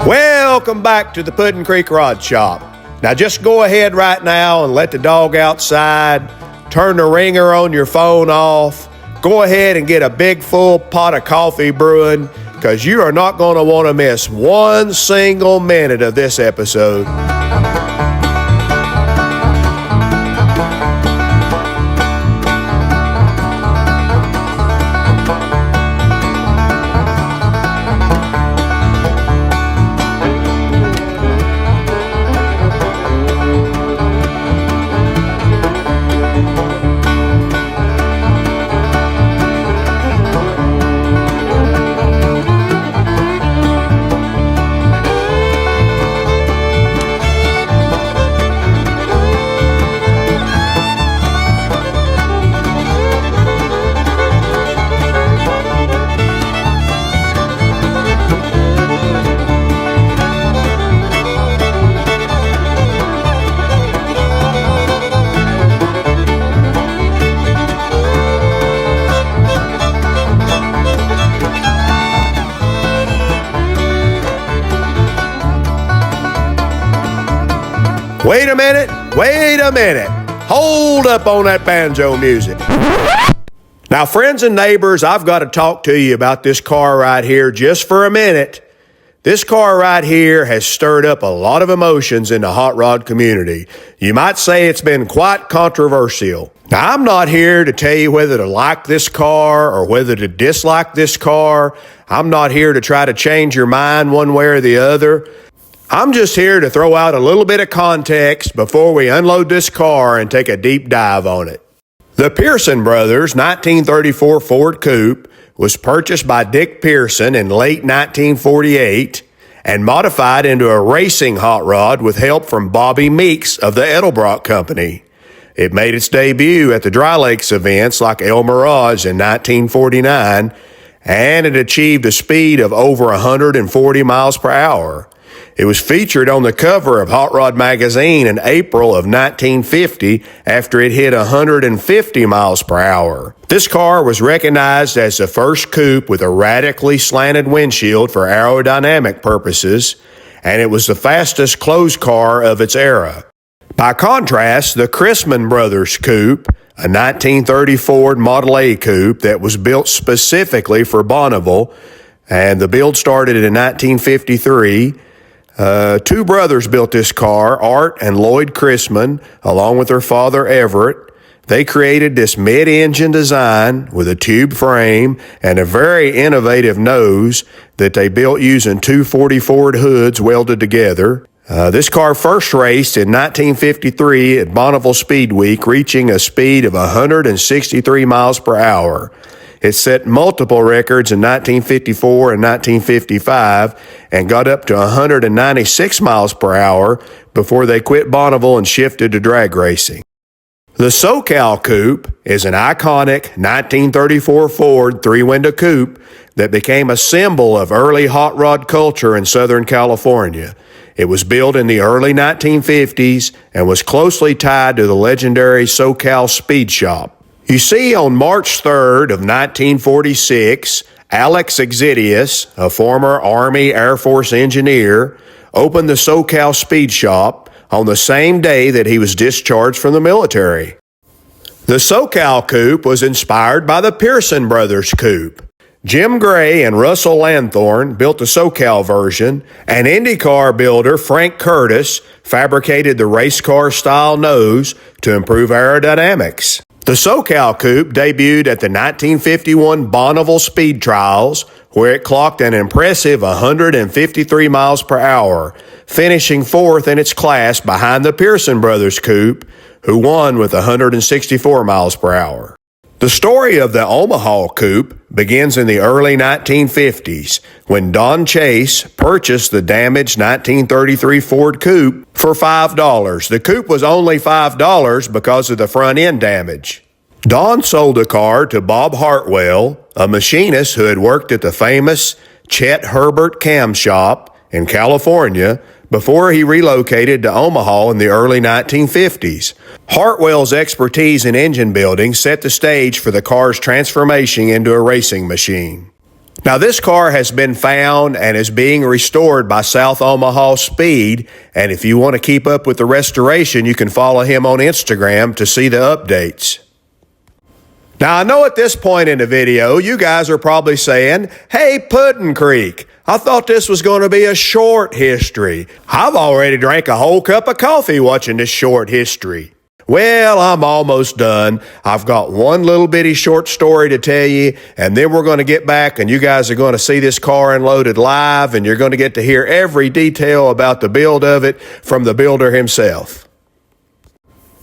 Welcome back to the Puddin' Creek Rod Shop. Now just go ahead right now and let the dog outside. Turn the ringer on your phone off. Go ahead and get a big full pot of coffee brewing, because you are not going to want to miss one single minute of this episode. Wait a minute. Hold up on that banjo music. Now, friends and neighbors, I've got to talk to you about this car right here just for a minute. This car right here has stirred up a lot of emotions in the hot rod community. You might say it's been quite controversial. Now, I'm not here to tell you whether to like this car or whether to dislike this car. I'm not here to try to change your mind one way or the other. I'm just here to throw out a little bit of context before we unload this car and take a deep dive on it. The Pearson Brothers 1934 Ford Coupe was purchased by Dick Pearson in late 1948 and modified into a racing hot rod with help from Bobby Meeks of the Edelbrock Company. It made its debut at the Dry Lakes events like El Mirage in 1949, and it achieved a speed of over 140 miles per hour. It was featured on the cover of Hot Rod magazine in April of 1950 after it hit 150 miles per hour. This car was recognized as the first coupe with a radically slanted windshield for aerodynamic purposes, and it was the fastest closed car of its era. By contrast, the Chrisman Brothers Coupe, a 1930 Ford Model A coupe that was built specifically for Bonneville, and the build started in 1953, two brothers built this car, Art and Lloyd Chrisman, along with their father Everett. They created this mid-engine design with a tube frame and a very innovative nose that they built using 240 Ford hoods welded together. This car first raced in 1953 at Bonneville Speed Week, reaching a speed of 163 miles per hour. It set multiple records in 1954 and 1955 and got up to 196 miles per hour before they quit Bonneville and shifted to drag racing. The SoCal Coupe is an iconic 1934 Ford three-window coupe that became a symbol of early hot rod culture in Southern California. It was built in the early 1950s and was closely tied to the legendary SoCal Speed Shop. You see, on March 3rd of 1946, Alex Exidius, a former Army Air Force engineer, opened the SoCal Speed Shop on the same day that he was discharged from the military. The SoCal Coupe was inspired by the Pearson Brothers Coupe. Jim Gray and Russell Lanthorn built the SoCal version, and IndyCar builder Frank Curtis fabricated the race car style nose to improve aerodynamics. The SoCal Coupe debuted at the 1951 Bonneville Speed Trials, where it clocked an impressive 153 miles per hour, finishing fourth in its class behind the Pearson Brothers Coupe, who won with 164 miles per hour. The story of the Omaha Coupe begins in the early 1950s when Don Chase purchased the damaged 1933 Ford Coupe for $5. The coupe was only $5 because of the front end damage. Don sold the car to Bob Hartwell, a machinist who had worked at the famous Chet Herbert Cam Shop in California before he relocated to Omaha in the early 1950s. Hartwell's expertise in engine building set the stage for the car's transformation into a racing machine. Now, this car has been found and is being restored by South Omaha Speed, and if you want to keep up with the restoration, you can follow him on Instagram to see the updates. Now, I know at this point in the video, you guys are probably saying, "Hey, Puddin' Creek, I thought this was going to be a short history. I've already drank a whole cup of coffee watching this short history." Well, I'm almost done. I've got one little bitty short story to tell you, and then we're going to get back and you guys are going to see this car unloaded live, and you're going to get to hear every detail about the build of it from the builder himself.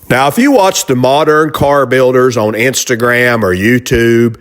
Now, if you watch the modern car builders on Instagram or YouTube,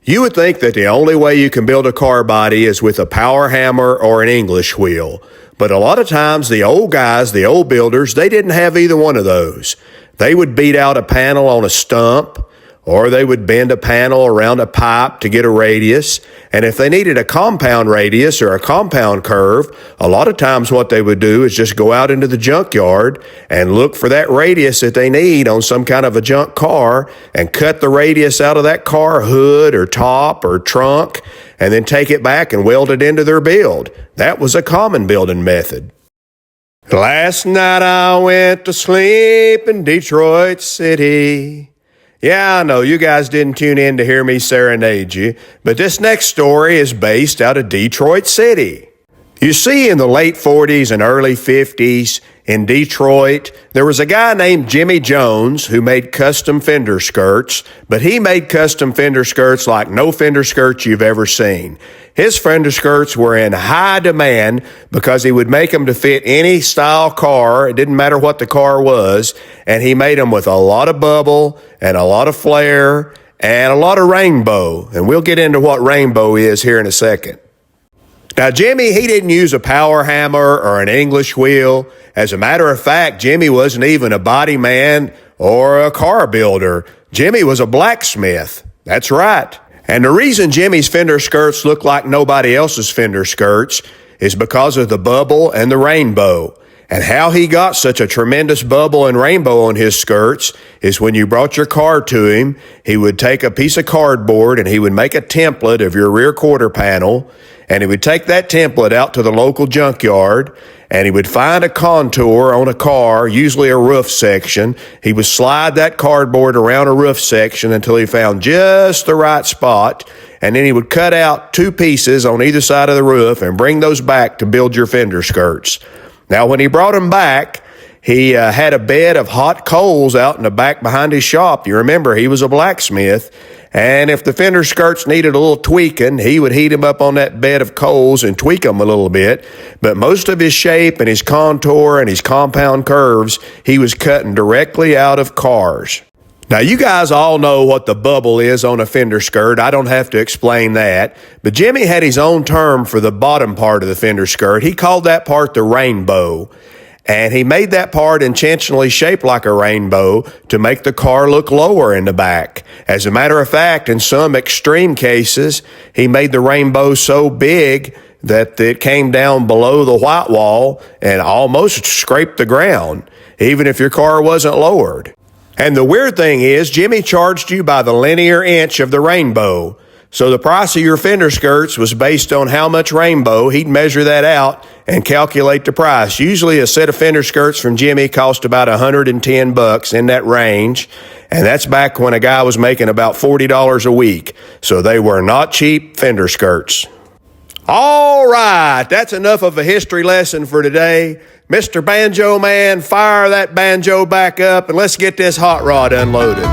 you would think that the only way you can build a car body is with a power hammer or an English wheel. But a lot of times the old guys, the old builders, they didn't have either one of those. They would beat out a panel on a stump, or they would bend a panel around a pipe to get a radius. And if they needed a compound radius or a compound curve, a lot of times what they would do is just go out into the junkyard and look for that radius that they need on some kind of a junk car and cut the radius out of that car hood or top or trunk and then take it back and weld it into their build. That was a common building method. Last night I went to sleep in Detroit City. Yeah, I know you guys didn't tune in to hear me serenade you, but this next story is based out of Detroit City. You see, in the late 40s and early 50s in Detroit, there was a guy named Jimmy Jones who made custom fender skirts, but he made custom fender skirts like no fender skirts you've ever seen. His fender skirts were in high demand because he would make them to fit any style car. It didn't matter what the car was, and he made them with a lot of bubble and a lot of flare and a lot of rainbow, and we'll get into what rainbow is here in a second. Now, Jimmy, he didn't use a power hammer or an English wheel. As a matter of fact, Jimmy wasn't even a body man or a car builder. Jimmy was a blacksmith. That's right. And the reason Jimmy's fender skirts look like nobody else's fender skirts is because of the bubble and the rainbow. And how he got such a tremendous bubble and rainbow on his skirts is when you brought your car to him, he would take a piece of cardboard and he would make a template of your rear quarter panel, and he would take that template out to the local junkyard, and he would find a contour on a car, usually a roof section. He would slide that cardboard around a roof section until he found just the right spot, and then he would cut out two pieces on either side of the roof and bring those back to build your fender skirts. Now, when he brought them back, he had a bed of hot coals out in the back behind his shop. You remember, he was a blacksmith. And if the fender skirts needed a little tweaking, he would heat them up on that bed of coals and tweak them a little bit. But most of his shape and his contour and his compound curves, he was cutting directly out of cars. Now, you guys all know what the bubble is on a fender skirt. I don't have to explain that. But Jimmy had his own term for the bottom part of the fender skirt. He called that part the rainbow. And he made that part intentionally shaped like a rainbow to make the car look lower in the back. As a matter of fact, in some extreme cases, he made the rainbow so big that it came down below the white wall and almost scraped the ground, even if your car wasn't lowered. And the weird thing is, Jimmy charged you by the linear inch of the rainbow. So the price of your fender skirts was based on how much rainbow. He'd measure that out and calculate the price. Usually a set of fender skirts from Jimmy cost about $110 in that range. And that's back when a guy was making about $40 a week. So they were not cheap fender skirts. All right, that's enough of a history lesson for today. Mr. Banjo Man, fire that banjo back up and let's get this hot rod unloaded.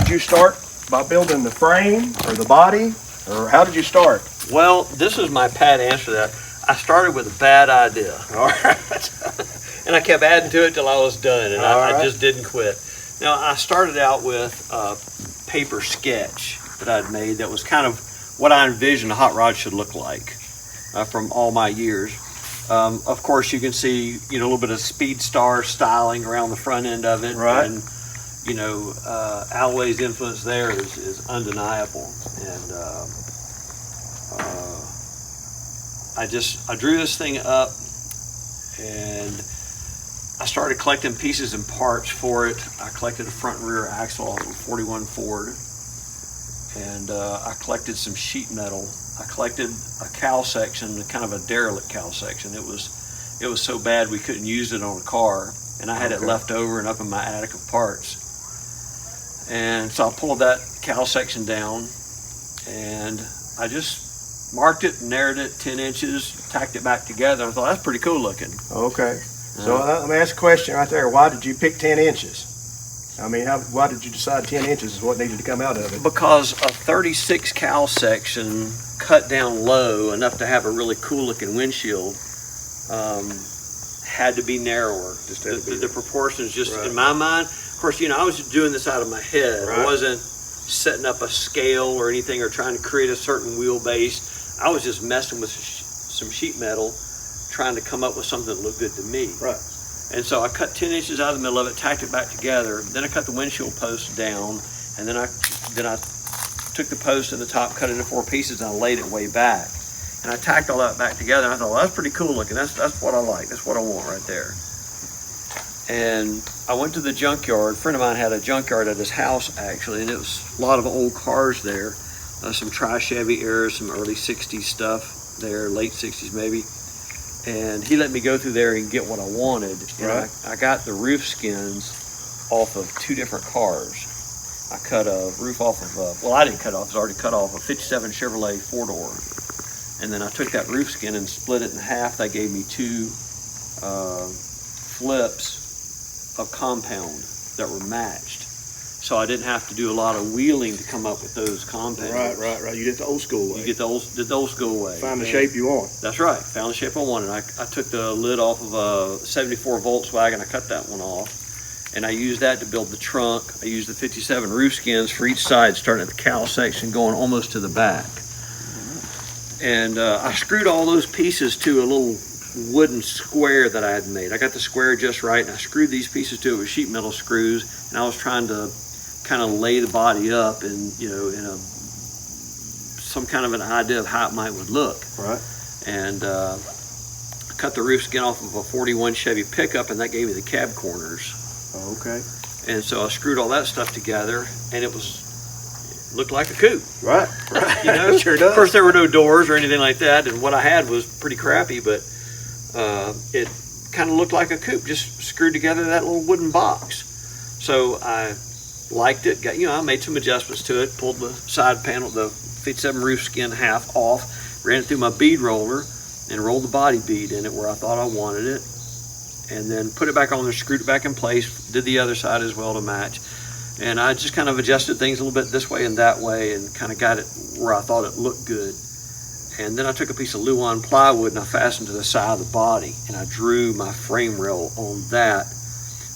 did you start by building the frame or the body, or how did you start? Well, this is my pat answer to that. I started with a bad idea. All right. And I kept adding to it till I was done, and I right. just didn't quit. Now, I started out with a paper sketch that I'd made that was kind of what I envisioned a hot rod should look like from all my years. Of course, you can see, a little bit of Speed Star styling around the front end of it. Right. And, Alway's influence there is undeniable. And I drew this thing up, and I started collecting pieces and parts for it. I collected a front and rear axle off of 41 Ford, and I collected some sheet metal. I collected a cowl section, kind of a derelict cowl section. It was so bad we couldn't use it on a car, and I had it left over and up in my attic of parts. And so I pulled that cowl section down, and I just marked it, narrowed it 10 inches, tacked it back together. I thought, that's pretty cool looking. Okay. So let me ask a question right there. Why did you pick 10 inches? I mean, why did you decide 10 inches is what needed to come out of it? Because a 36 cowl section cut down low enough to have a really cool looking windshield had to be narrower. The proportions just, in my mind, of course, I was just doing this out of my head. Right. I wasn't setting up a scale or anything or trying to create a certain wheelbase. I was just messing with some sheet metal, trying to come up with something that looked good to me. Right. And so I cut 10 inches out of the middle of it, tacked it back together. Then I cut the windshield post down, and then I took the post in the top, cut it into 4 pieces, and I laid it way back. And I tacked all that back together, and I thought, well, that's pretty cool looking. That's what I like. That's what I want right there. And I went to the junkyard. A friend of mine had a junkyard at his house, actually, and it was a lot of old cars there. Some Chevy era, some early 60s stuff there, late 60s maybe. And he let me go through there and get what I wanted. And Right. I got the roof skins off of 2 different cars. I cut a roof off of, I didn't cut it off, it was already cut off, a 57 Chevrolet 4-door. And then I took that roof skin and split it in half. That gave me 2 flips of compound that were matched. So I didn't have to do a lot of wheeling to come up with those compounds. Right. You did it the old school way. You did the old school way. Find the shape you want. That's right. Found the shape I wanted. I took the lid off of a 74 Volkswagen. I cut that one off, and I used that to build the trunk. I used the 57 roof skins for each side, starting at the cowl section, going almost to the back. And I screwed all those pieces to a little wooden square that I had made. I got the square just right, and I screwed these pieces to it with sheet metal screws, and I was trying to kind of lay the body up in some kind of an idea of how it would look. Right. And I cut the roof skin off of a 41 Chevy pickup, and that gave me the cab corners. Okay. And so I screwed all that stuff together, and it looked like a coupe. Right. It sure does. Of course, there were no doors or anything like that, and what I had was pretty crappy, but it kind of looked like a coupe, just screwed together that little wooden box. So I liked it. I made some adjustments to it, pulled the side panel, the 57 roof skin half off, ran it through my bead roller, and rolled the body bead in it where I thought I wanted it, and then put it back on there, screwed it back in place, did the other side as well to match. And I just kind of adjusted things a little bit this way and that way, and kind of got it where I thought it looked good. And then I took a piece of Luan plywood and I fastened to the side of the body, and I drew my frame rail on that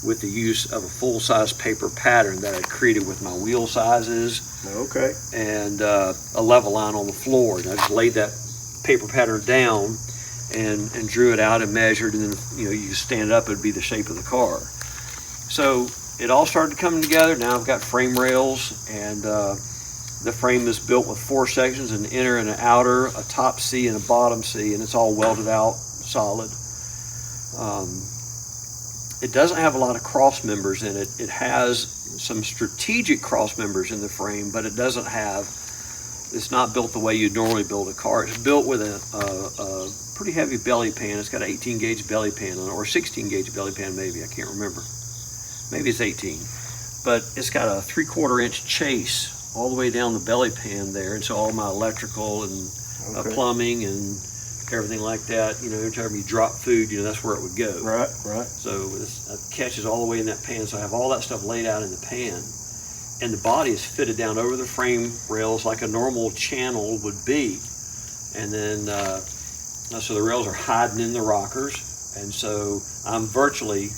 with the use of a full-size paper pattern that I created with my wheel sizes. Okay. And a level line on the floor. And I just laid that paper pattern down and drew it out and measured, and then you stand it up, it'd be the shape of the car. So it all started coming together. Now I've got frame rails, and the frame is built with 4 sections, an inner and an outer, a top C and a bottom C, and it's all welded out solid. It doesn't have a lot of cross members in it. It has some strategic cross members in the frame, but it's not built the way you'd normally build a car. It's built with a pretty heavy belly pan. It's got an 18 gauge belly pan on it, or 16 gauge belly pan maybe, I can't remember. Maybe it's 18. But it's got a 3/4 inch chase all the way down the belly pan there, and so all my electrical and plumbing and everything like that, every time you drop food, that's where it would go. Right. So it catches all the way in that pan. So I have all that stuff laid out in the pan. and the body is fitted down over the frame rails like a normal channel would be. And then, so the rails are hiding in the rockers, and so I'm virtually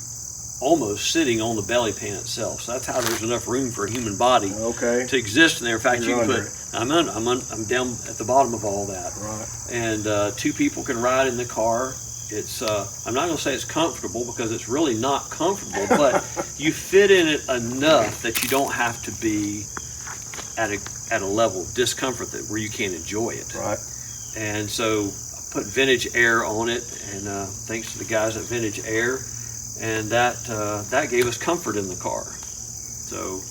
almost sitting on the belly pan itself. So that's how there's enough room for a human body to exist in there. In fact, you can put, I'm down at the bottom of all that. Right. And 2 people can ride in the car. It's I'm not going to say it's comfortable, because it's really not comfortable, but you fit in it enough that you don't have to be at a level of discomfort where you can't enjoy it. Right. And so I put Vintage Air on it, and thanks to the guys at Vintage Air, and that gave us comfort in the car. So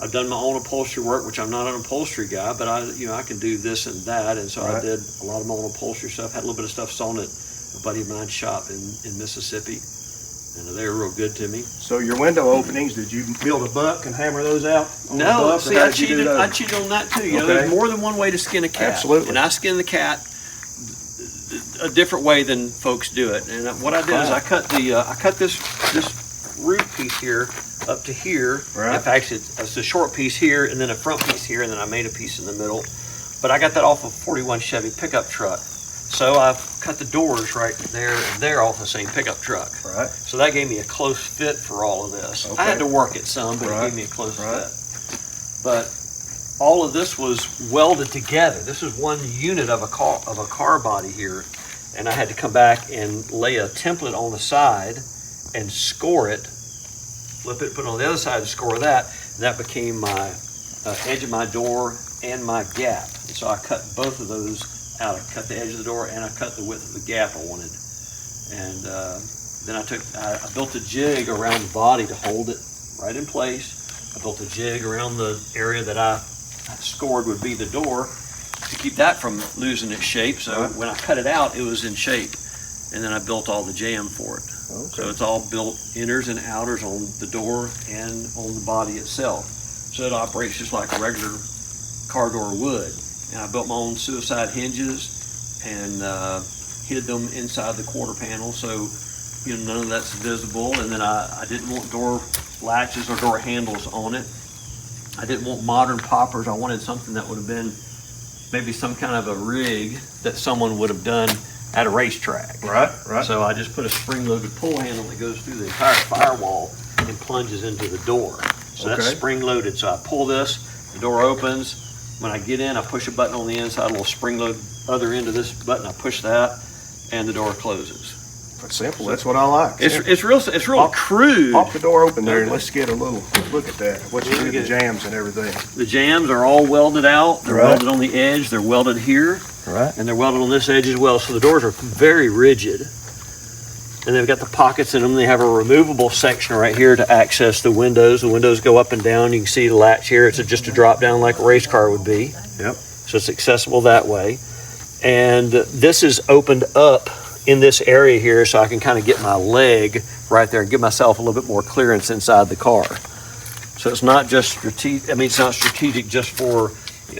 I've done my own upholstery work, which I'm not an upholstery guy, but I can do this and that, and so I did a lot of my own upholstery stuff. Had a little bit of stuff sewn at a buddy of mine's shop in Mississippi, and they were real good to me. So your window openings, did you build a buck and hammer those out? No, see, I cheated on that too. You know, there's more than one way to skin a cat. Absolutely. And I skin the cat a different way than folks do it. And what I did is I cut this roof piece here up to here. Right. In fact, it's a short piece here, and then a front piece here, and then I made a piece in the middle. But I got that off of a 41 Chevy pickup truck. So I've cut the doors right there and there off the same pickup truck. Right. So that gave me a close fit for all of this. Okay. I had to work it some, but it gave me a close fit. But all of this was welded together. This is one unit of a car body here, and I had to come back and lay a template on the side and score it, flip it, put it on the other side and score that. And that became my edge of my door and my gap. And so I cut both of those out. I cut the edge of the door and I cut the width of the gap I wanted. And then I built a jig around the body to hold it right in place. I built a jig around the area that I scored would be the door to keep that from losing its shape. So when I cut it out, it was in shape. And then I built all the jam for it. So it's all built inners and outers on the door and on the body itself. So it operates just like a regular car door would. And I built my own suicide hinges and hid them inside the quarter panel, so none of that's visible. And then I didn't want door latches or door handles on it. I didn't want modern poppers. I wanted something that would have been maybe some kind of a rig that someone would have done at a racetrack. Right. So I just put a spring-loaded pull handle that goes through the entire firewall and plunges into the door. So that's spring-loaded. So I pull this, the door opens. When I get in, I push a button on the inside, a little spring-load other end of this button. I push that, and the door closes. That's simple. That's what I like. It's real crude. Pop the door open there and let's get a little look at that. What you do, the jams and everything. The jams are all welded out. They're welded on the edge. They're welded here. Right. And they're welded on this edge as well. So the doors are very rigid. And they've got the pockets in them. They have a removable section right here to access the windows. The windows go up and down. You can see the latch here. It's just a drop down like a race car would be. Yep. So it's accessible that way. And this is opened up in this area here so I can kind of get my leg right there and give myself a little bit more clearance inside the car. So it's not just strategic. I mean, it's not strategic just for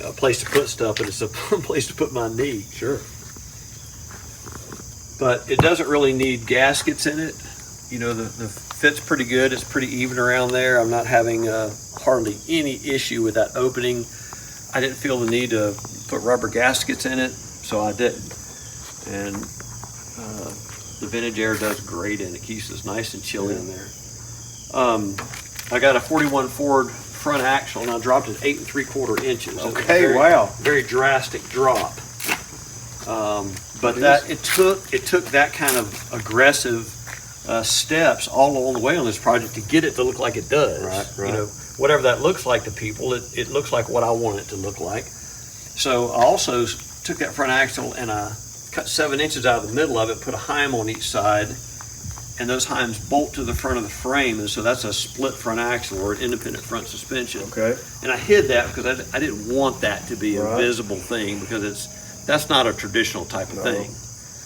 a place to put stuff, but it's a place to put my knee. Sure. But it doesn't really need gaskets in it. The fit's pretty good. It's pretty even around there. I'm not having hardly any issue with that opening. I didn't feel the need to put rubber gaskets in it, so I didn't. And the Vintage Air does great in it. Keeps us nice and chilly in there. I got a 41 Ford front axle, and I dropped it 8 3/4 inches. Okay, wow. Very drastic drop. But it took that kind of aggressive steps all along the way on this project to get it to look like it does. Right. Whatever that looks like to people, it looks like what I want it to look like. So I also took that front axle and I cut 7 inches out of the middle of it, put a heim on each side, and those heims bolt to the front of the frame, and so that's a split front axle or an independent front suspension. Okay. And I hid that because I didn't want that to be a visible thing, because that's not a traditional type of thing.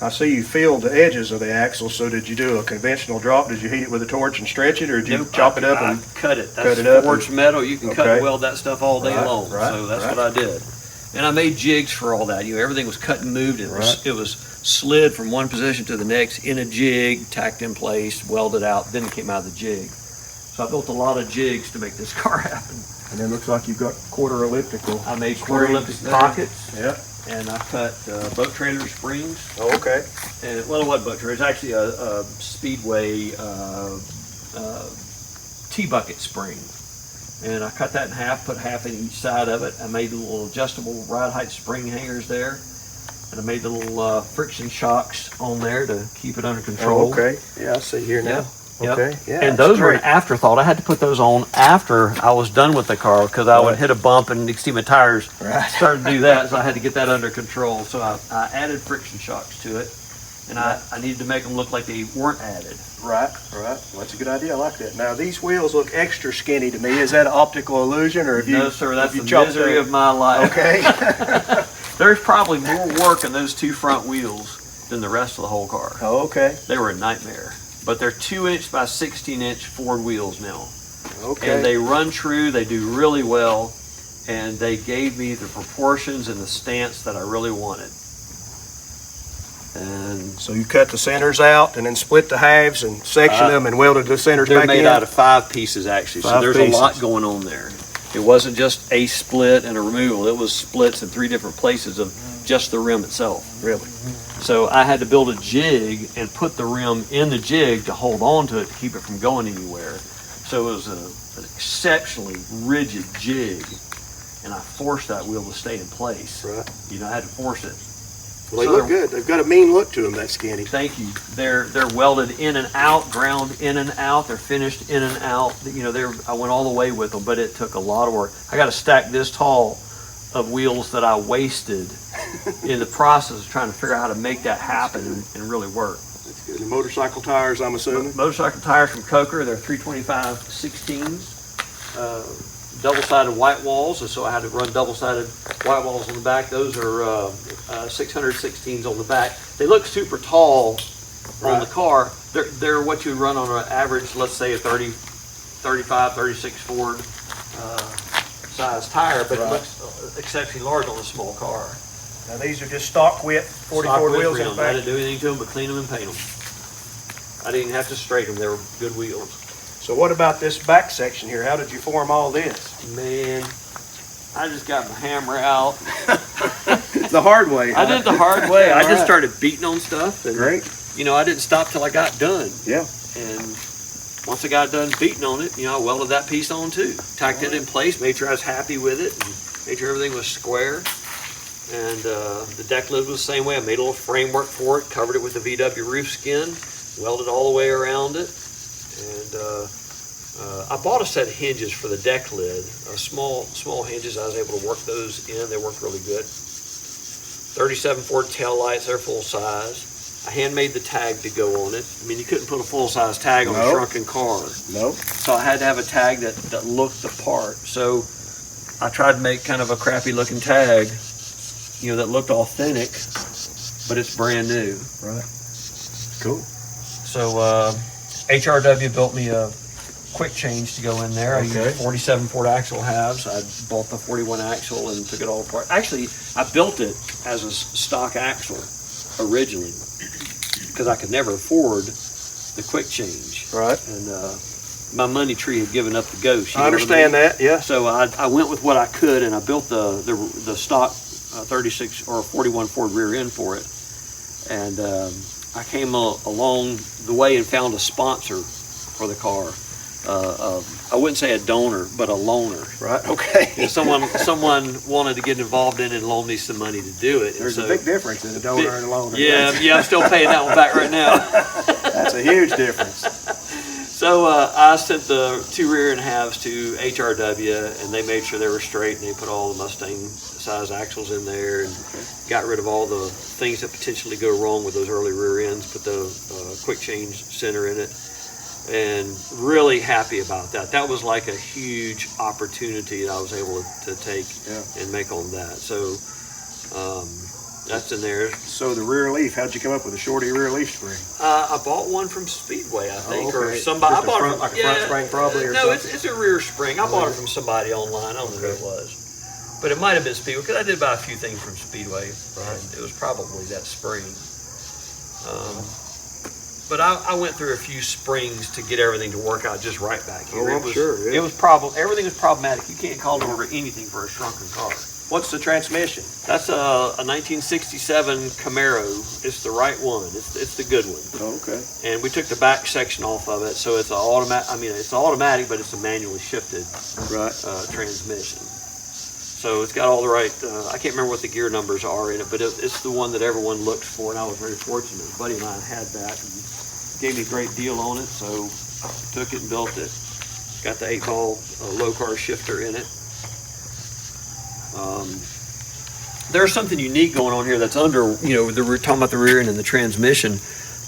I see you filled the edges of the axle, so did you do a conventional drop? Did you heat it with a torch and stretch it, or did you chop it up and cut it? That's forged metal. You can cut and weld that stuff all day long. So that's what I did. And I made jigs for all that. Everything was cut and moved. It was slid from one position to the next in a jig, tacked in place, welded out, then it came out of the jig. So I built a lot of jigs to make this car happen. And then looks like you've got quarter elliptical. I made quarter elliptic pockets. Yeah. And I cut boat trailer springs. Oh, okay. And well, it wasn't boat trailer. It's actually a Speedway T-bucket spring. And I cut that in half, put half in each side of it. I made the little adjustable ride height spring hangers there. And I made the little friction shocks on there to keep it under control. Oh, okay. Yeah, I see here now. Yep. Okay. Yeah. And those were an afterthought. I had to put those on after I was done with the car because I would hit a bump and you'd see my tires start to do that. So I had to get that under control. So I added friction shocks to it. And I needed to make them look like they weren't added. Right. Well, that's a good idea. I like that. Now, these wheels look extra skinny to me. Is that an optical illusion? Or have No, you, sir. That's the chopped misery of my life. Okay. There's probably more work in those two front wheels than the rest of the whole car. Oh, okay. They were a nightmare. But they're 2-inch by 16-inch Ford wheels now. Okay. And they run true, they do really well, and they gave me the proportions and the stance that I really wanted. And So you cut the centers out and then split the halves and sectioned them and welded the centers they're back made in? out of 5 pieces actually, so 5 there's pieces. a lot going on there. It wasn't just a split and a removal, it was splits in 3 different places of just the rim itself. Really? So I had to build a jig and put the rim in the jig to hold on to it to keep it from going anywhere. So it was an exceptionally rigid jig, and I forced that wheel to stay in place. Right. You know, I had to force it. Well, they So look good. They've got a mean look to them, that skinny. Thank you. They're welded in and out, ground in and out. They're finished in and out. You know, I went all the way with them, but it took a lot of work. I got to stack this tall of wheels that I wasted in the process of trying to figure out how to make that happen and really work. That's good. The motorcycle tires, I'm assuming? Motorcycle tires from Coker, they're 325 16s, double-sided white walls, and so I had to run double-sided white walls on the back. Those are 616s on the back. They look super tall on the car. They're what you run on an average, let's say a 30, 35, 36 Ford size tire, but it looks exceptionally large on a small car. Now, these are just stock width, 44 Stock width wheels in rims. the I back? didn't do anything to them but clean them and paint them. I didn't have to straighten them. They were good wheels. So what about this back section here? How did you form all this? Man, I just got my hammer out. The hard way. I did it the hard way. I just started beating on stuff. And, Great. you know, I didn't stop till I got done. Yeah. And once I got done beating on it, you know, I welded that piece on too. Tacked it in place, made sure I was happy with it, and made sure everything was square. And the deck lid was the same way. I made a little framework for it, covered it with a VW roof skin, welded all the way around it. And I bought a set of hinges for the deck lid, small hinges. I was able to work those in. They worked really good. 37 Ford tail lights, they're full size. I handmade the tag to go on it. I mean, you couldn't put a full-size tag on a shrunken car. No. So I had to have a tag that looked the part. So I tried to make kind of a crappy-looking tag, you know, that looked authentic, but it's brand new. Right. Cool. So HRW built me a quick change to go in there. I used 47 Ford axle halves. I bought the 41 axle and took it all apart. Actually, I built it as a stock axle originally because I could never afford the quick change. Right. And my money tree had given up the ghost. I understand that, yeah. So I went with what I could, and I built the stock 36 or 41 Ford rear end for it. And I came along the way and found a sponsor for the car. I wouldn't say a donor, but a loaner. Right, okay. And someone wanted to get involved in it and loan me some money to do it. There's a big difference in a donor and a loaner. Yeah, I'm still paying that one back right now. That's a huge difference. So I sent the 2 rear end halves to HRW, and they made sure they were straight, and they put all the Mustang size axles in there and got rid of all the things that potentially go wrong with those early rear ends, put the quick change center in it, and really happy about that. That was like a huge opportunity that I was able to take and make on that. So that's in there. So the rear leaf, how'd you come up with a shorty rear leaf spring? I bought one from Speedway, I think, or okay. somebody. Just I bought front, it from, like a front spring probably, or no, something? it's a rear spring. I bought it from somebody online. I don't know who it was, but it might have been Speedway because I did buy a few things from Speedway. Right. And it was probably that spring. But I went through a few springs to get everything to work out just right back here. Oh, I'm sure. Yeah. It was everything was problematic. You can't call to order anything for a shrunken car. What's the transmission? That's a 1967 Camaro. It's the right one. It's the good one. Oh, okay. And we took the back section off of it, so it's an automatic. I mean, it's automatic, but it's a manually shifted transmission. So it's got all the right. I can't remember what the gear numbers are in it, but it's the one that everyone looks for, and I was very fortunate. A buddy of mine had that and gave me a great deal on it, so I took it and built it. Got the 8-ball low car shifter in it. There's something unique going on here that's under, we're talking about the rear end and the transmission.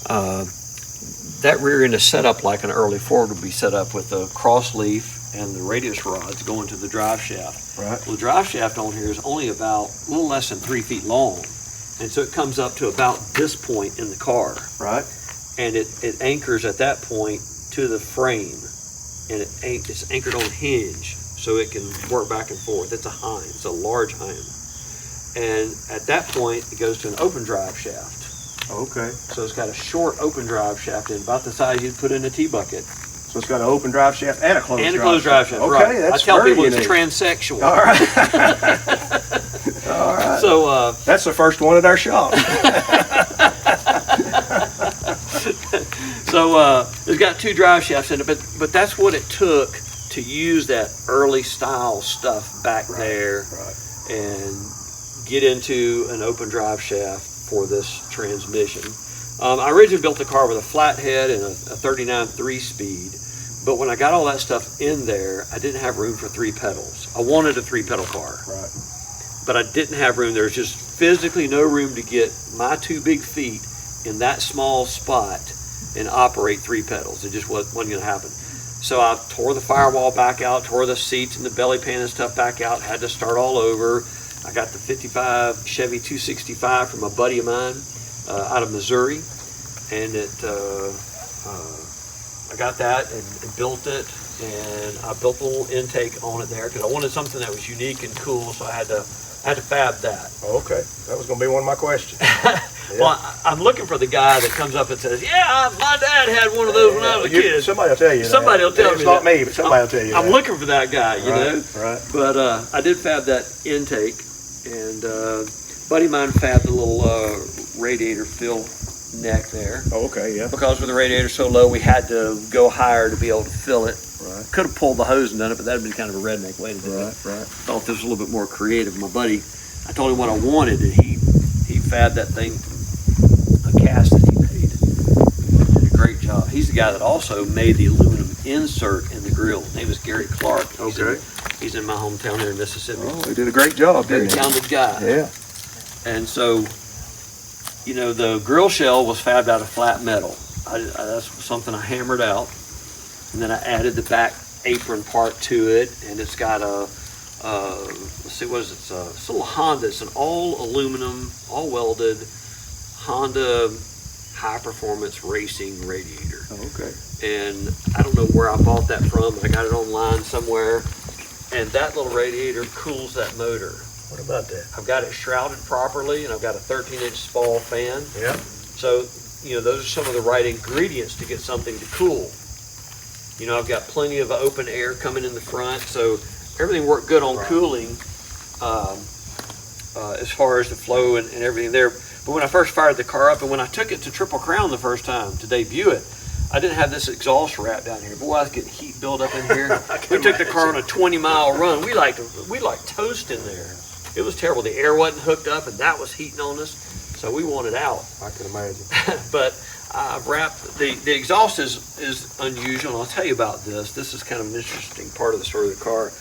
That rear end is set up like an early Ford would be set up, with the cross leaf and the radius rods going to the drive shaft. Right. Well, the drive shaft on here is only about a little less than 3 feet long. And so it comes up to about this point in the car. Right. And it anchors at that point to the frame. And it's anchored on a hinge, so it can work back and forth. It's a Heim. It's a large Heim. And at that point, it goes to an open drive shaft. Okay. So it's got a short open drive shaft in, about the size you'd put in a T-bucket. So it's got an open drive shaft and a closed drive shaft. And a closed drive shaft, Okay, right. that's I tell very people unique. it's transsexual. All right. All right. So that's the first one at our shop. So it's got 2 drive shafts in it, but that's what it took to use that early style stuff back there and get into an open drive shaft for this transmission. I originally built the car with a flat head and a 39 3-speed, but when I got all that stuff in there, I didn't have room for 3 pedals. I wanted a 3-pedal car, but I didn't have room. There's just physically no room to get my 2 big feet in that small spot and operate 3 pedals. It just wasn't going to happen. So I tore the firewall back out, tore the seats and the belly pan and stuff back out, had to start all over. I got the 55 Chevy 265 from a buddy of mine out of Missouri, and I got that and built it, and I built a little intake on it there because I wanted something that was unique and cool, so I had to fab that. Okay, that was going to be one of my questions. Well, I'm looking for the guy that comes up and says, "Yeah, my dad had one of those when I was a kid." Somebody will tell you. Somebody will tell me. It's not me, but somebody will tell you. I'm looking for that guy, you know. Right. But I did fab that intake, and buddy of mine fabbed a little radiator fill neck there. Oh, okay, yeah. Because with the radiator so low, we had to go higher to be able to fill it. Right. Could have pulled the hose and done it, but that'd been kind of a redneck way to do it. Right. Thought this was a little bit more creative. My buddy, I told him what I wanted, and he fabbed that thing, a cast that he made. Did a great job. He's the guy that also made the aluminum insert in the grill. His name is Gary Clark. He's in my hometown here in Mississippi. Oh, he did a great job, didn't he? Talented guy. Yeah. And so, the grill shell was fabbed out of flat metal. That's something I hammered out. And then I added the back apron part to it, and it's got a, let's see, what is it? It's a little Honda. It's an all aluminum, all welded Honda high performance racing radiator. Oh, okay. And I don't know where I bought that from, but I got it online somewhere. And that little radiator cools that motor. What about that? I've got it shrouded properly, and I've got a 13-inch Spall fan. Yeah. So, those are some of the right ingredients to get something to cool. I've got plenty of open air coming in the front, so everything worked good on cooling as far as the flow and everything there. But when I first fired the car up, and when I took it to Triple Crown the first time to debut it, I didn't have this exhaust wrap down here. Boy, I was getting heat build up in here. We took the car on a 20-mile run. We like toast in there. It was terrible. The air wasn't hooked up, and that was heating on us, so we wanted out. I can imagine. But I've wrapped the exhaust is unusual, and I'll tell you about this. This is kind of an interesting part of the story of the car.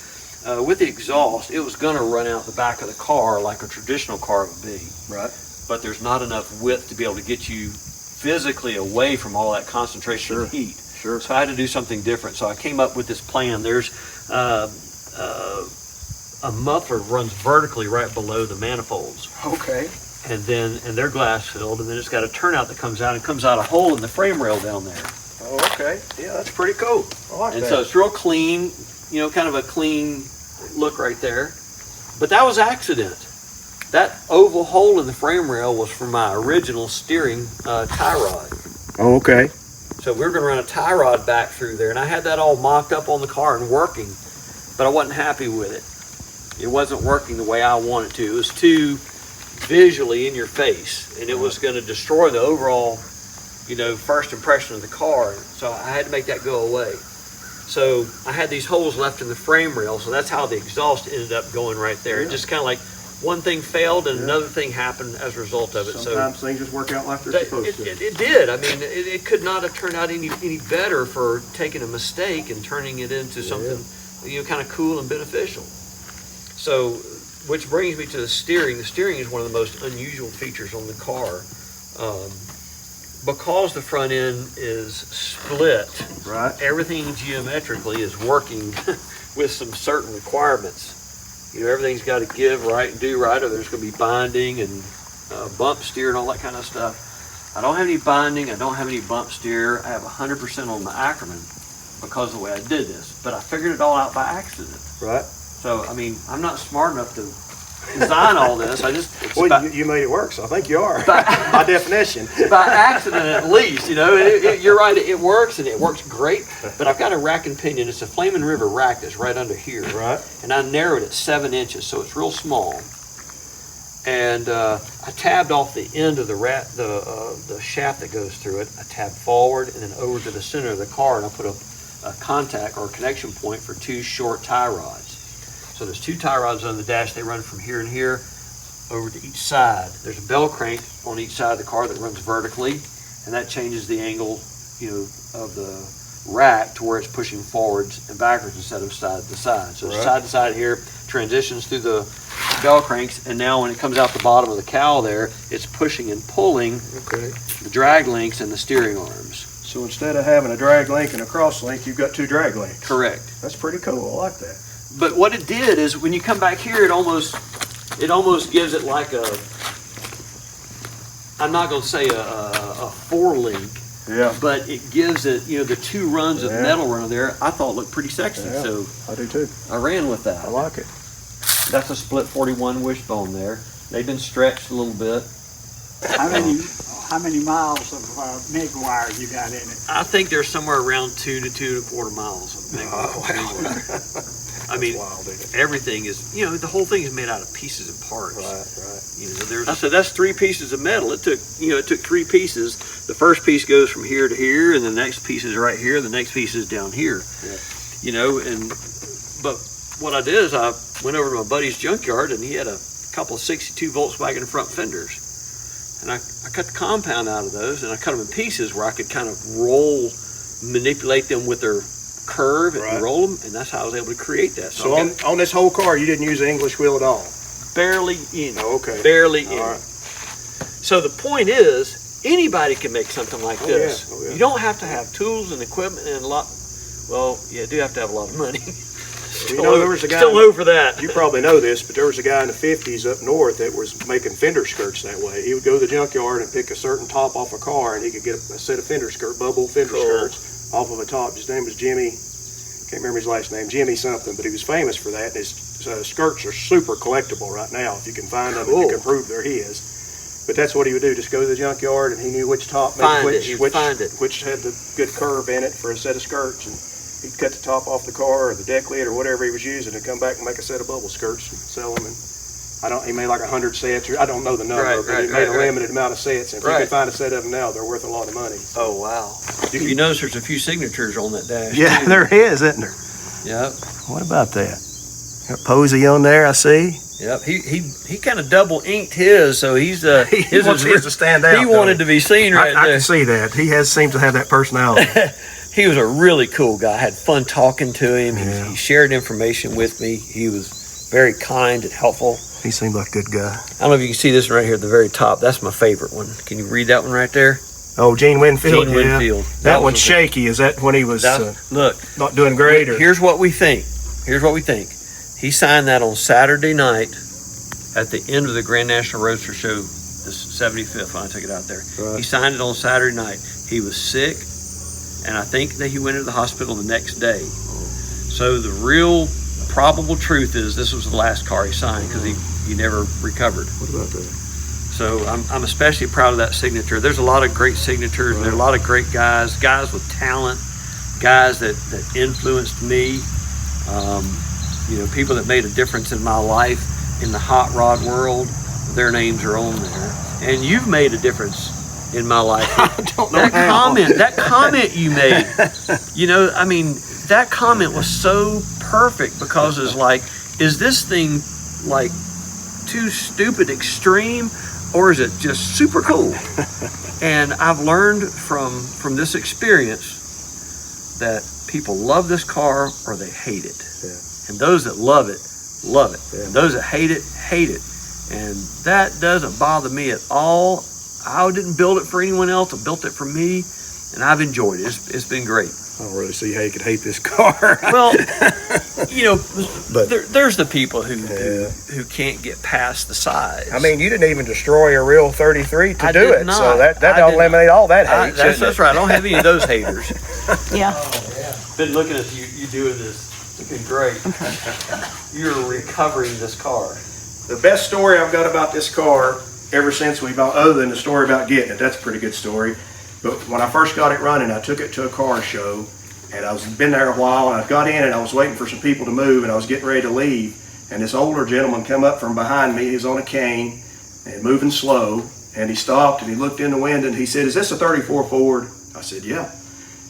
With the exhaust, it was going to run out the back of the car like a traditional car would be. Right. But there's not enough width to be able to get you physically away from all that concentration of heat. Sure. So I had to do something different. So I came up with this plan. There's a muffler runs vertically right below the manifolds. Okay. And they're glass filled, and then it's got a turnout that comes out a hole in the frame rail down there. Oh, okay. Yeah, that's pretty cool. I like that. And so it's real clean, kind of a clean look right there. But that was accident. That oval hole in the frame rail was for my original steering tie rod. Oh, okay. So we were going to run a tie rod back through there, and I had that all mocked up on the car and working, but I wasn't happy with it. It wasn't working the way I wanted to. It was too visually in your face, and it was going to destroy the overall, first impression of the car. So I had to make that go away. So I had these holes left in the frame rail, so that's how the exhaust ended up going right there. Yeah. It just kind of like one thing failed and another thing happened as a result of it. Sometimes things just work out like they're supposed to. It did. I mean, it could not have turned out any better for taking a mistake and turning it into something kind of cool and beneficial. So, which brings me to the steering. The steering is one of the most unusual features on the car. Because the front end is split, Right. everything geometrically is working with some certain requirements. Everything's got to give right and do right, or there's going to be binding and bump steer and all that kind of stuff. I don't have any binding. I don't have any bump steer. I have 100% on the Ackerman because of the way I did this. But I figured it all out by accident. Right. So, I mean, I'm not smart enough to design all this. You made it work, so I think you are. By definition. By accident, at least. You're right. It works, and it works great. But I've got a rack and pinion. It's a Flaming River rack that's right under here. Right. And I narrowed it 7 inches, so it's real small. And I tabbed off the end of the shaft that goes through it. I tabbed forward and then over to the center of the car, and I put a contact or a connection point for 2 short tie rods. So there's 2 tie rods on the dash. They run from here and here over to each side. There's a bell crank on each side of the car that runs vertically, and that changes the angle, of the rack to where it's pushing forwards and backwards instead of side to side. So side to side here transitions through the bell cranks, and now when it comes out the bottom of the cowl there, it's pushing and pulling the drag links and the steering arms. So instead of having a drag link and a cross link, you've got 2 drag links. Correct. That's pretty cool. I like that. But what it did is when you come back here, it almost gives it like I'm not going to say a 4-link, but it gives it, the 2 runs of metal run there. I thought looked pretty sexy, so I do too. I ran with that. I like it. That's a split 41 wishbone there. They've been stretched a little bit. How many miles of MIG wire you got in it? I think there's somewhere around 2 to 2.25 miles of MIG wire. I mean, wild, isn't it? Everything is, the whole thing is made out of pieces and parts. Right. I said that's 3 pieces of metal. It took 3 pieces. The first piece goes from here to here, and the next piece is right here. The next piece is down here. But what I did is I went over to my buddy's junkyard, and he had a couple of 62 Volkswagen front fenders, and I cut the compound out of those, and I cut them in pieces where I could kind of manipulate them with their curve and roll them, and that's how I was able to create that. So on this whole car, you didn't use the English wheel at all? Barely in. Oh, okay. Barely in. All right. So the point is, anybody can make something like this. Oh, yeah. You don't have to have tools and equipment and you do have to have a lot of money. There was a guy. Still low for that. You probably know this, but there was a guy in the 50s up north that was making fender skirts that way. He would go to the junkyard and pick a certain top off a car, and he could get a set of bubble fender skirts off of a top. His name was Jimmy. Can't remember his last name, Jimmy something, but he was famous for that. And his skirts are super collectible right now. If you can find them, and you can prove they're his. But that's what he would do. Just go to the junkyard, and he knew which top which had the good curve in it for a set of skirts, and he'd cut the top off the car or the deck lid or whatever he was using, and come back and make a set of bubble skirts and sell them. And he made like 100 sets, or I don't know the number, but he made a limited amount of sets. And if you can find a set of them now, they're worth a lot of money. Oh wow! You notice there's a few signatures on that dash. Yeah, there is, isn't there? Yep. What about that? Got Posey on there, I see. Yep. He kind of double inked his, so he's He wants his to stand out. He wanted to be seen right there. I can see that. He seems to have that personality. He was a really cool guy. I had fun talking to him. He shared information with me. He was very kind and helpful. He seemed like a good guy. I don't know if you can see this right here at the very top. That's my favorite one. Can you read that one right there? Oh, Gene Winfield. Gene Winfield. That one's shaky. Is that when he was not doing great? Or? Here's what we think. He signed that on Saturday night at the end of the Grand National Roadster Show, the 75th, when I took it out there. Right. He signed it on Saturday night. He was sick, and I think that he went into the hospital the next day. So the real probable truth is this was the last car he signed because he never recovered. What about that? So I'm especially proud of that signature. There's a lot of great signatures, and there are a lot of great guys with talent, guys that influenced me, people that made a difference in my life in the hot rod world. Their names are on there, and you've made a difference in my life. I don't know that comment you made, that comment was so perfect, because it's like, is this thing like too stupid extreme, or is it just super cool? And I've learned from this experience that people love this car or they hate it. Yeah. And those that love it, love it. Yeah. And those that hate it, hate it. And that doesn't bother me at all. I didn't build it for anyone else. I built it for me, and I've enjoyed it. It's been great. I don't really see how you could hate this car. Well, But- there's the people who can't get past the size. I mean, you didn't even destroy a real 33 to I do did it, not. so that I did eliminate not. all that hate. That's right. I don't have any of those haters. Yeah. Been looking at you doing this. It's been great. You're recovering this car. The best story I've got about this car ever since we bought, other than the story about getting it, that's a pretty good story. But when I first got it running, I took it to a car show, and I was been there a while, and I got in and I was waiting for some people to move, and I was getting ready to leave, and this older gentleman come up from behind me. He was on a cane and moving slow, and he stopped and he looked in the window and he said, "Is this a 34 Ford?" I said, "Yeah."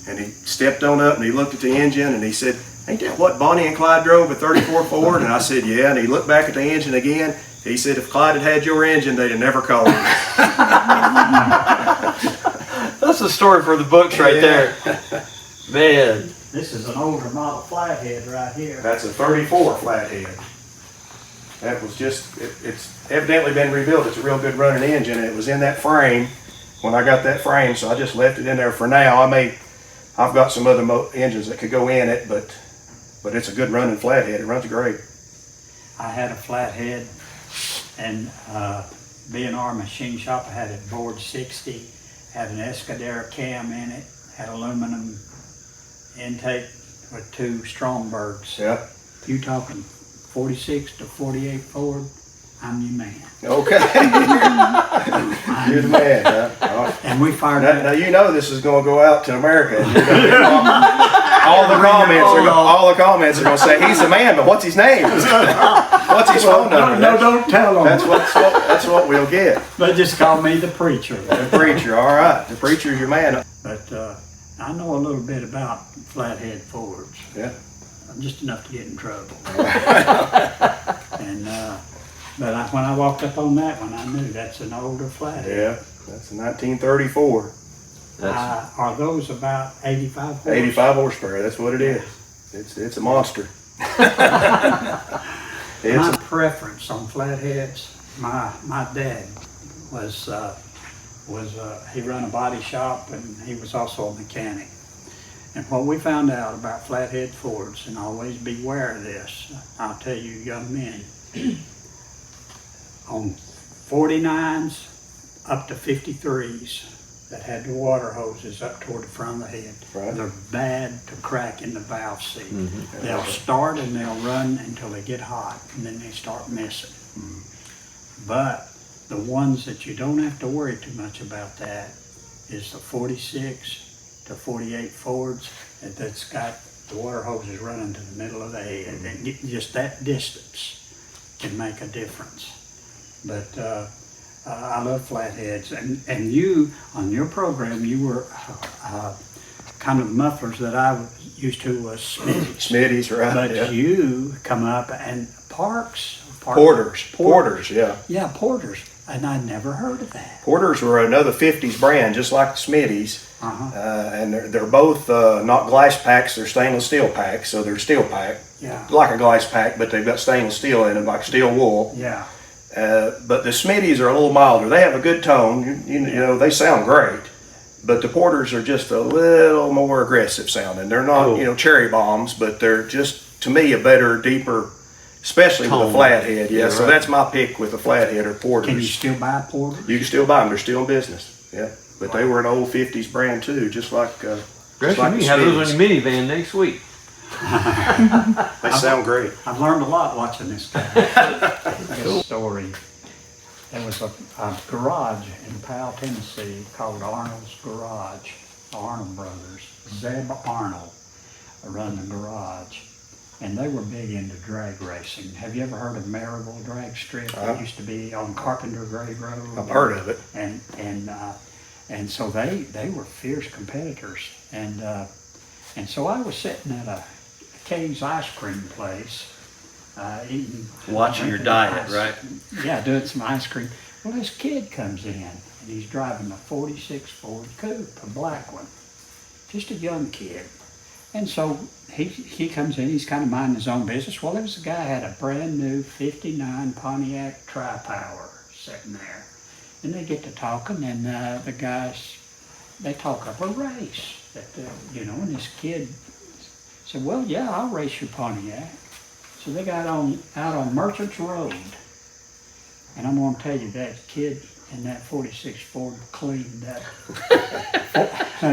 And he stepped on up and he looked at the engine and he said, "Ain't that what Bonnie and Clyde drove, a 34 Ford?" And I said, "Yeah." And he looked back at the engine again. He said, "If Clyde had had your engine, they'd have never called me." That's a story for the books right there. Man. This is an older model flathead right here. That's a 34 flathead. That was just, it's evidently been rebuilt. It's a real good running engine. It was in that frame when I got that frame, so I just left it in there for now. I've got some other engines that could go in it, but it's a good running flathead. It runs great. I had a flathead, and B&R machine shop. I had it board 60, had an Escadera cam in it, had aluminum intake with 2 Strongbirds. Yeah. You talking 46 to 48 Ford, I'm your man. Okay. You're the man, huh? Oh. And we fired Now you know this is going to go out to America. And you're gonna get all the comments are going to say he's the man, but what's his name? What's his phone number? No, don't tell them. That's what we'll get. They just call me the preacher. The preacher, all right. The preacher's your man. But I know a little bit about flathead Fords. Yeah. Just enough to get in trouble. And when I walked up on that one, I knew that's an older flathead. Yeah, that's a 1934. Are those about 85 horse? 85 horsepower, that's what it is. It's a monster. My preference on flatheads, my dad was he run a body shop, and he was also a mechanic. And what we found out about flathead Fords, and always beware of this, I'll tell you young men, on 49s up to 53s that had the water hoses up toward the front of the head, Right. they're bad to crack in the valve seat. Mm-hmm. They'll start and they'll run until they get hot, and then they start missing. But the ones that you don't have to worry too much about that is the 46 to 48 Fords that's got the water hoses running to the middle of the head. And just that distance can make a difference. But I love flatheads. And you, on your program, you were kind of mufflers that I used to was Smitty's. Smitty's, right? But Yeah. you come up and Porters, yeah. Yeah, Porters. And I'd never heard of that. Porters were another 50s brand, just like the Smitty's. Uh-huh. And they're both not glass packs, they're stainless steel packs, so they're steel pack. Yeah. Like a glass pack, but they've got stainless steel in them, like steel wool. Yeah. But the Smitty's are a little milder. They have a good tone. You know, they sound great. But the Porters are just a little more aggressive sounding. They're not, cherry bombs, but they're just, to me, a better, deeper, especially with a flathead. Yeah, so that's my pick with a flathead or Porters. Can you still buy Porters? You can still buy them. They're still in business. Yeah. But they were an old 50s brand too, just like Rush, the you have those Smitty's. on your minivan next week. They sound great. I've learned a lot watching this guy. Good story. there was a garage in Powell, Tennessee called Arnold's Garage, Arnold Brothers. Zeb Arnold run the garage, and they were big into drag racing. Have you ever heard of Maryville Drag Strip? That used to be on Carpenter Grade Road. I've heard of it. And so they were fierce competitors. And so I was sitting at a Kay's ice cream place, eating. Watching your diet, right? Yeah, doing some ice cream. Well, this kid comes in, and he's driving a 46 Ford Coupe, a black one. Just a young kid. And so he comes in, he's kind of minding his own business. Well, there was a guy had a brand new 59 Pontiac Tri-Power sitting there. And they get to talking, and the guys, they talk up a race. And this kid said, well, yeah, I'll race your Pontiac. So they got out on Merchants Road. And I'm going to tell you, that kid in that 46 Ford cleaned that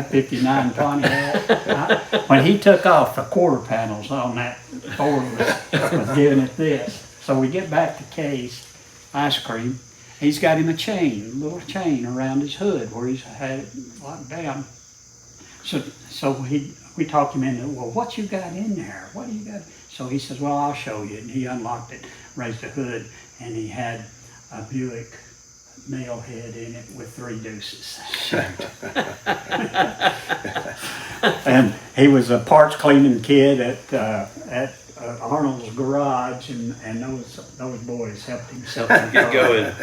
59 Pontiac. When he took off, the quarter panels on that Ford was giving it this. So we get back to Kay's ice cream. He's got him a little chain around his hood where he's had it locked down. So we talked him into, well, what you got in there? What do you got? So he says, well, I'll show you. And he unlocked it, raised the hood, and he had a Buick nail head in it with 3 deuces. And he was a parts cleaning kid at Arnold's Garage, and those boys helped him Get going.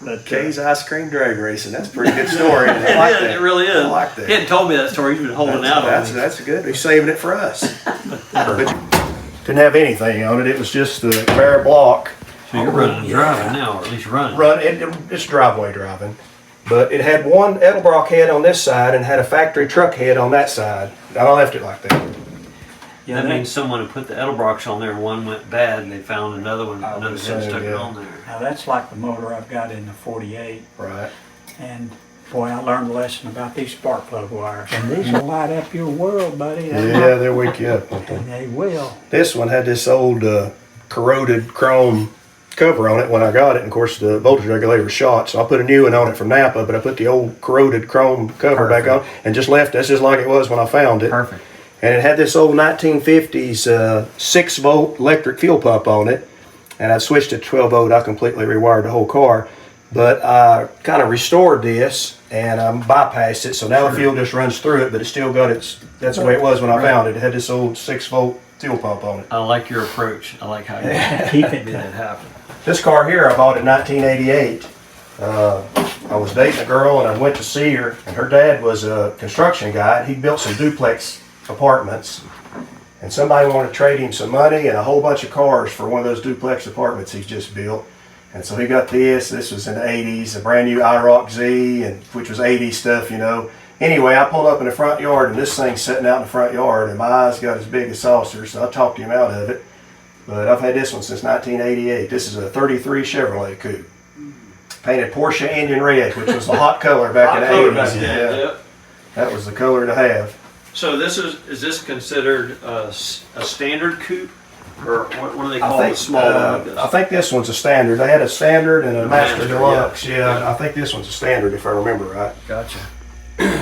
But, Kay's ice cream drag racing. That's a pretty good story. I like that. It really is. I like that. He hadn't told me that story. He's been holding out on me. That's good. He's saving it for us. But didn't have anything on it. It was just the bare block. So you're running and driving now, or at least running. It's driveway driving. But it had one Edelbrock head on this side and had a factory truck head on that side. I left it like that. Yeah, that means someone had put the Edelbrocks on there and one went bad and they found another one, another head stuck it on there. Now that's like the motor I've got in the 48. Right. And boy, I learned a lesson about these spark plug wires. And these will light up your world, buddy. Yeah, they'll wake you up. And they will. This one had this old corroded chrome cover on it when I got it. And of course, the voltage regulator was shot, so I put a new one on it from Napa, but I put the old corroded chrome cover back on and just left it. That's just like it was when I found it. Perfect. And it had this old 1950s 6-volt electric fuel pump on it. And I switched it to 12 volt. I completely rewired the whole car. But I kind of restored this and I bypassed it. So now the fuel just runs through it, but it still got that's the way it was when I found it. It had this old 6-volt fuel pump on it. I like your approach. I like how you made that happen. This car here I bought in 1988. I was dating a girl and I went to see her, and her dad was a construction guy. He built some duplex apartments, and somebody wanted to trade him some money and a whole bunch of cars for one of those duplex apartments he's just built. And so he got this was in the 80s, a brand new IROC Z, which was 80s stuff, Anyway, I pulled up in the front yard, and this thing's sitting out in the front yard, and my eyes got as big as saucers, so I talked him out of it. But I've had this one since 1988. This is a 33 Chevrolet Coupe. Painted Porsche Indian Red, which was the hot color back in the 80s. Yep. That was the color to have. So is this considered a standard coupe, or what do they call it? Small one like this? I think this one's a standard. They had a standard and a Master Deluxe. Yeah, I think this one's a standard if I remember right. Gotcha.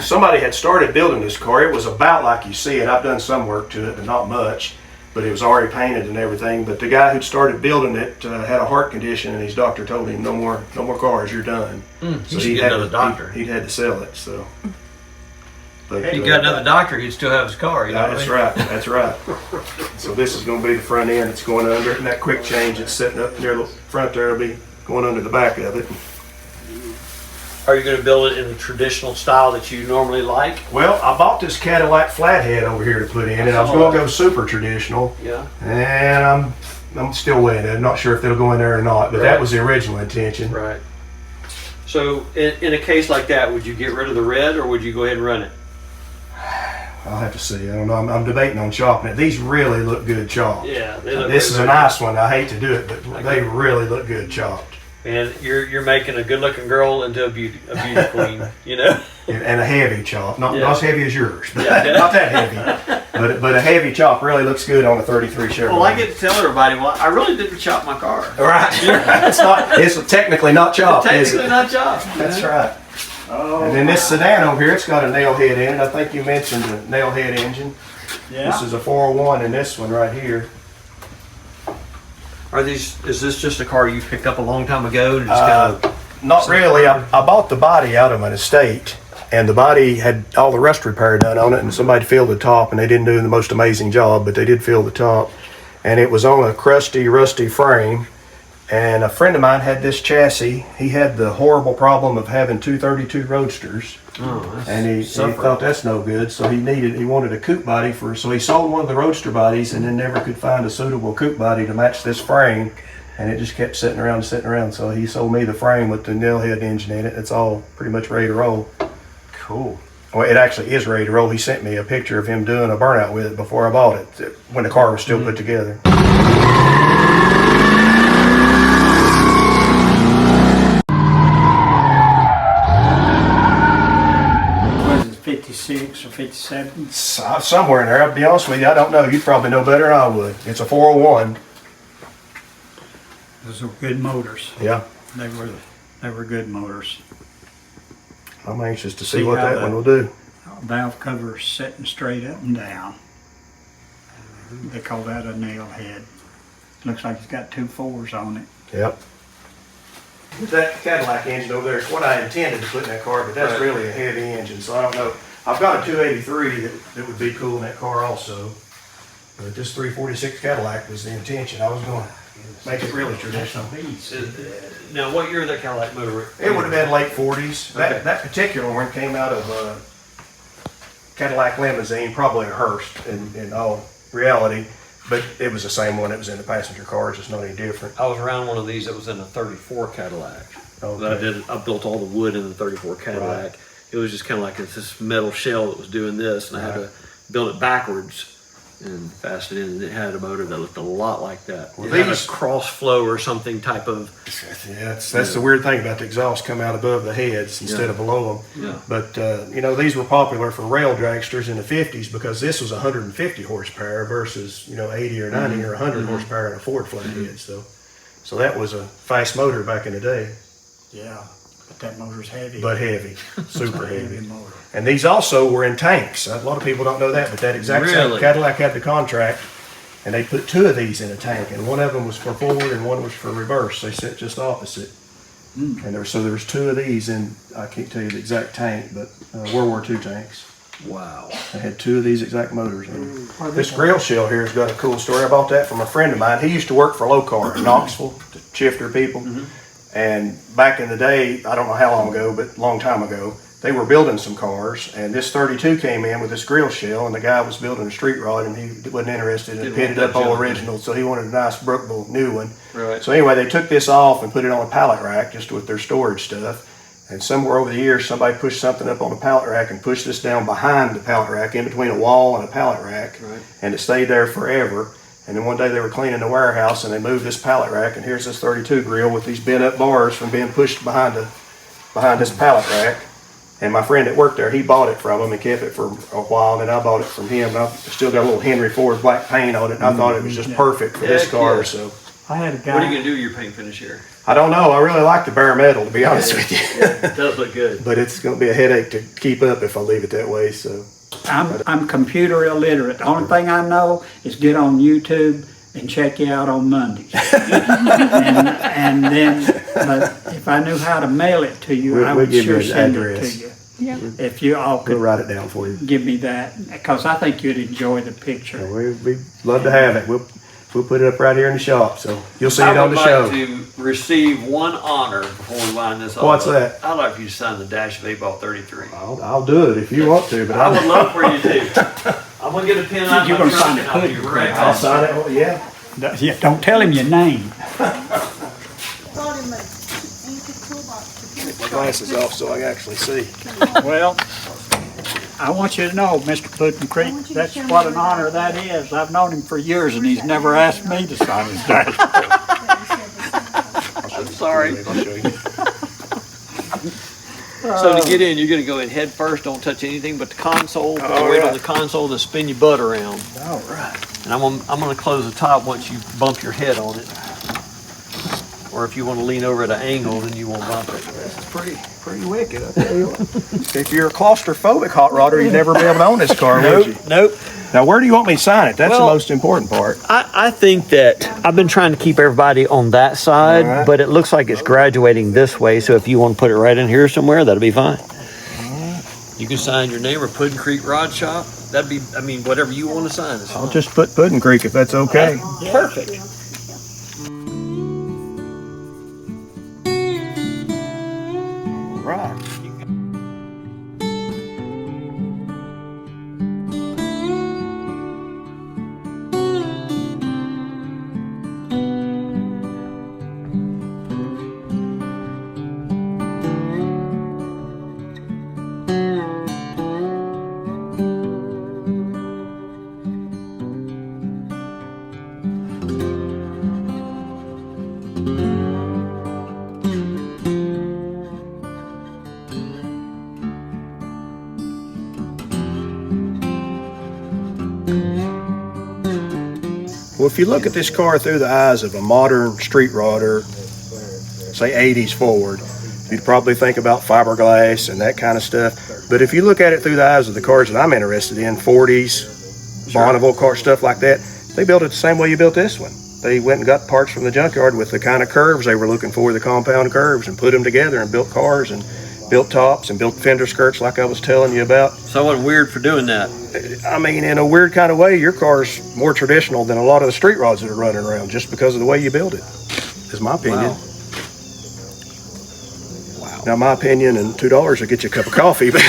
Somebody had started building this car. It was about like you see it. I've done some work to it, but not much. But it was already painted and everything. But the guy who'd started building it had a heart condition, and his doctor told him, "No more cars. You're done." So he had another doctor. He'd had to sell it. So. But, he got another doctor. He'd still have his car. You know that's what I mean? right. That's right. So this is going to be the front end. It's going under, and that quick change that's sitting up near the front there will be going under the back of it. Are you going to build it in the traditional style that you normally like? Well, I bought this Cadillac flathead over here to put in, and I was going to go super traditional. Yeah. And I'm still weighing it. I'm not sure if they'll go in there or not, but that was the original intention. Right. So in a case like that, would you get rid of the red, or would you go ahead and run it? I'll have to see. I don't know. I'm debating on chopping it. These really look good chopped. Yeah, they look This is a nice one. I hate to do it, but they really look good chopped. And you're making a good-looking girl into a beauty queen, and a heavy chop, not Yeah. as heavy as yours, but Yeah. not that heavy. But a heavy chop really looks good on a 33 Chevrolet. Well, I get to tell everybody, well, I really didn't chop my car. Right. It's technically not chopped, is Technically it? not chopped. That's right. Oh, And then this sedan over here, it's got a nail head in it. I think you mentioned the nail head engine. yeah. This is a 401 and this one right here. Is this just a car you picked up a long time ago? And just kind of, Not really. I bought the body out of an estate, and the body had all the rust repair done on it, and somebody filled the top, and they didn't do the most amazing job, but they did fill the top. And it was on a crusty, rusty frame. And a friend of mine had this chassis. He had the horrible problem of having 232 Roadsters. And he thought that's no good, so he wanted a coupe body so he sold one of the Roadster bodies and then never could find a suitable coupe body to match this frame, and it just kept sitting around. So he sold me the frame with the nail head engine in it. It's all pretty much ready to roll. cool. Well, it actually is ready to roll. He sent me a picture of him doing a burnout with it before I bought it, when the car was still put together. Was it 56 or 57? Somewhere in there, I'll be honest with you, I don't know. You'd probably know better than I would. It's a 401. Those were good motors. Yeah. They were good motors. I'm anxious to see See what how that one will do. Valve cover sitting straight up and down. They call that a nail head. Looks like it's got 2 4s on it. Yep. That Cadillac engine over there is what I intended to put in that car, but that's really a heavy engine, so I don't know. I've got a 283 that would be cool in that car also. But this 346 Cadillac was the intention. I was going to make it really traditional. Now, what year is that Cadillac motor? It would have been late 40s. Okay. That particular one came out of Cadillac limousine, probably a Hearst in all reality, but it was the same one that was in the passenger cars. It's not any different. I was around one of these that was in a 34 Cadillac. Okay. I built all the wood in the 34 Cadillac. Right. It was just kind of like this metal shell that was doing this, and I had to build it backwards and fasten it in, and it had a motor that looked a lot like that. Well, It had a these- cross flow or something type of. Yeah, that's the weird thing about the exhaust come out above the heads instead of below them. Yeah. But, these were popular for rail dragsters in the 50s because this was 150 horsepower versus, 80 or 90 or 100 horsepower in a Ford flathead. So that was a fast motor back in the day, Yeah, but that motor's heavy. but heavy, super It's a heavy. motor. And these also were in tanks. A lot of people don't know that, but that exact same Really? Cadillac had the contract, and they put 2 of these in a tank, and one of them was for forward and one was for reverse. They sit just opposite. And there was 2 of these in, I can't tell you the exact tank, but World War II tanks. Wow. They had 2 of these exact motors in them. This grill shell here has got a cool story. I bought that from a friend of mine. He used to work for Locar in Knoxville, the shifter people. And back in the day, I don't know how long ago, but a long time ago, they were building some cars, and this 32 came in with this grill shell, and the guy was building a street rod, and he wasn't interested in Didn't pitted want up that old junk. original, so he wanted a nice Brookville new one. Right. So anyway, they took this off and put it on a pallet rack just with their storage stuff. And somewhere over the years, somebody pushed something up on a pallet rack and pushed this down behind the pallet rack, in between a wall and a pallet rack, Right. and it stayed there forever. And then one day they were cleaning the warehouse, and they moved this pallet rack, and here's this 32 grill with these bent up bars from being pushed behind this pallet rack. And my friend that worked there, he bought it from him and kept it for a while, and then I bought it from him. And I've still got a little Henry Ford black paint on it, and I thought it was just perfect for this Heck car. yeah. So I had a guy. What are you gonna do with your paint finish here? I don't know. I really like the bare metal, to be honest with you. It does look good. But it's going to be a headache to keep up if I leave it that way. So I'm computer illiterate. The only thing I know is get on YouTube and check you out on Mondays. and then, but if I knew how to mail it to you, We'll I would give you sure an send address. it to you. Yeah. If you all we'll could write it down for you. give me that, because I think you'd enjoy the picture. We'd love to have it. We'll put it up right here in the shop, so you'll see it I on would the like show. to receive one honor before we wind this off. What's that? I'd like for you to sign the dash of 8-ball 33. I'll do it if you want to, but I would love for you to. I'm gonna get a pen out of You're my gonna trunk sign and it, I'll put be it, right I'll back. sign it. Oh, yeah. Yeah, don't tell him your name. Thought in the antique toolbox. My glasses off so I can actually see. Well, I want you to know, Mr. Putin Creek, that's what an honor that is. I've known him for years, and he's never asked me to sign his dash. I'm sorry. I'll show you. So to get in, you're gonna go in head first, don't touch anything but the console, put the weight on the console, then spin your butt around. All right. And I'm gonna close the top once you bump your head on it. Or if you wanna lean over at an angle, then you won't bump it. This is pretty wicked, I tell you what. If you're a claustrophobic hot rodder, you'd never be able to own this car, would you? Nope. Now, where do you want me to sign it? That's Well, the most important part. I think that I've been trying to keep everybody on that side, All right. but it looks like it's graduating this way. So if you want to put it right in here somewhere, that'll be fine. You can sign your name or Puddin' Creek Rod Shop. That'd be, I mean, whatever you want to sign is I'll fine. just put Puddin' Creek if that's okay. Perfect. Right. Well, if you look at this car through the eyes of a modern street rodder, say 80s forward, you'd probably think about fiberglass and that kind of stuff. But if you look at it through the eyes of the cars that I'm interested in, 40s, Bonneville car, stuff like that, they built it the same way you built this one. They went and got parts from the junkyard with the kind of curves they were looking for, the compound curves, and put them together and built cars and built tops and built fender skirts like I was telling you about. So I wasn't weird for doing that. I mean, in a weird kind of way, your car's more traditional than a lot of the street rods that are running around just because of the way you build it, is my opinion. Wow. Now, my opinion and $2 will get you a cup of coffee. But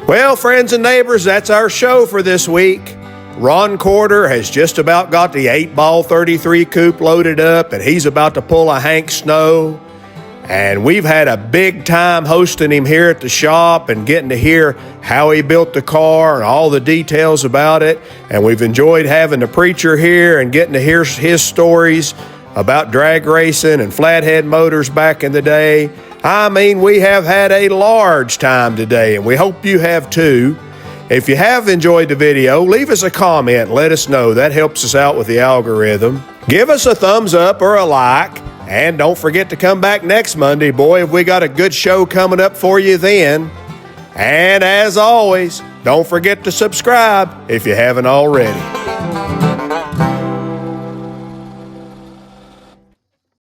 Well, friends and neighbors, that's our show for this week. Ron Corder has just about got the 8-ball 33 coupe loaded up, and he's about to pull a Hank Snow. And we've had a big time hosting him here at the shop and getting to hear how he built the car and all the details about it. And we've enjoyed having the preacher here and getting to hear his stories about drag racing and flathead motors back in the day. I mean, we have had a large time today, and we hope you have too. If you have enjoyed the video, leave us a comment and let us know. That helps us out with the algorithm. Give us a thumbs up or a like. And don't forget to come back next Monday. Boy, have we got a good show coming up for you then. And as always, don't forget to subscribe if you haven't already.